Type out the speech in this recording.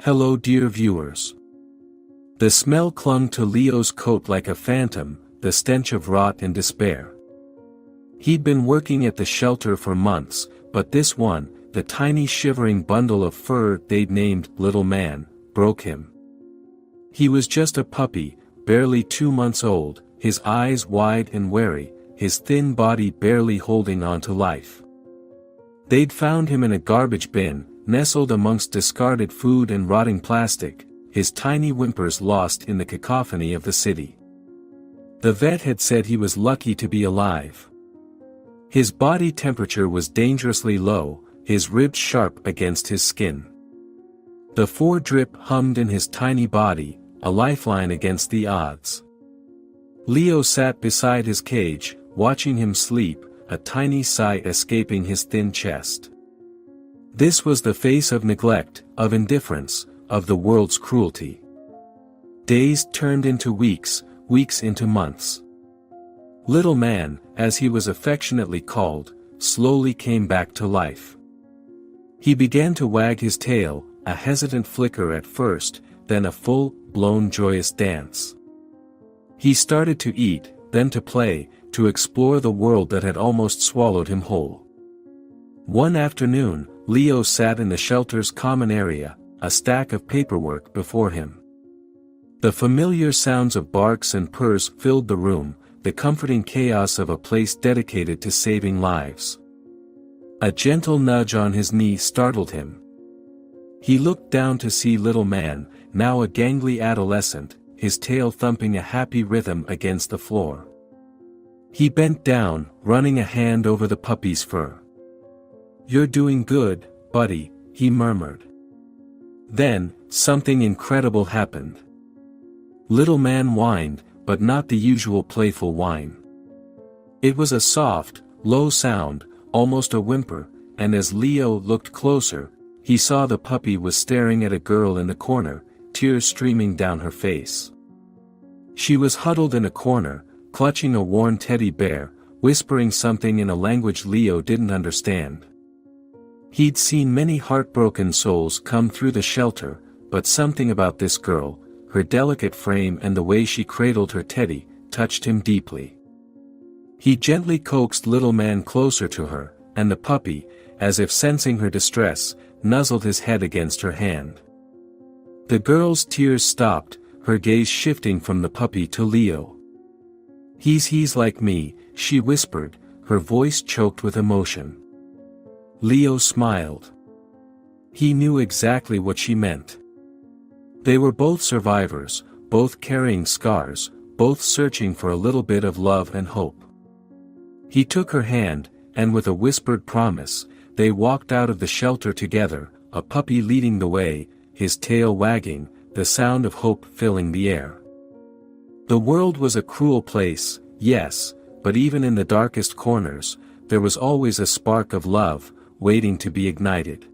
Hello dear viewers. The smell clung to Leo's coat like a phantom, the stench of rot and despair. He'd been working at the shelter for months, but this one, the tiny shivering bundle of fur they'd named Little Man, broke him. He was just a puppy, barely 2 months old, his eyes wide and wary, his thin body barely holding on to life. They'd found him in a garbage bin, nestled amongst discarded food and rotting plastic, his tiny whimpers lost in the cacophony of the city. The vet had said he was lucky to be alive. His body temperature was dangerously low, his ribs sharp against his skin. The drip hummed in his tiny body, a lifeline against the odds. Leo sat beside his cage, watching him sleep, a tiny sigh escaping his thin chest. This was the face of neglect, of indifference, of the world's cruelty. Days turned into weeks, weeks into months. Little Man, as he was affectionately called, slowly came back to life. He began to wag his tail, a hesitant flicker at first, then a full-blown joyous dance. He started to eat, then to play, to explore the world that had almost swallowed him whole. One afternoon, Leo sat in the shelter's common area, a stack of paperwork before him. The familiar sounds of barks and purrs filled the room, the comforting chaos of a place dedicated to saving lives. A gentle nudge on his knee startled him. He looked down to see Little Man, now a gangly adolescent, his tail thumping a happy rhythm against the floor. He bent down, running a hand over the puppy's fur. "You're doing good, buddy," he murmured. Then, something incredible happened. Little Man whined, but not the usual playful whine. It was a soft, low sound, almost a whimper, and as Leo looked closer, he saw the puppy was staring at a girl in the corner, tears streaming down her face. She was huddled in a corner, clutching a worn teddy bear, whispering something in a language Leo didn't understand. He'd seen many heartbroken souls come through the shelter, but something about this girl, her delicate frame and the way she cradled her teddy, touched him deeply. He gently coaxed Little Man closer to her, and the puppy, as if sensing her distress, nuzzled his head against her hand. The girl's tears stopped, her gaze shifting from the puppy to Leo. He's like me," she whispered, her voice choked with emotion. Leo smiled. He knew exactly what she meant. They were both survivors, both carrying scars, both searching for a little bit of love and hope. He took her hand, and with a whispered promise, they walked out of the shelter together, a puppy leading the way, his tail wagging, the sound of hope filling the air. The world was a cruel place, yes, but even in the darkest corners, there was always a spark of love, waiting to be ignited.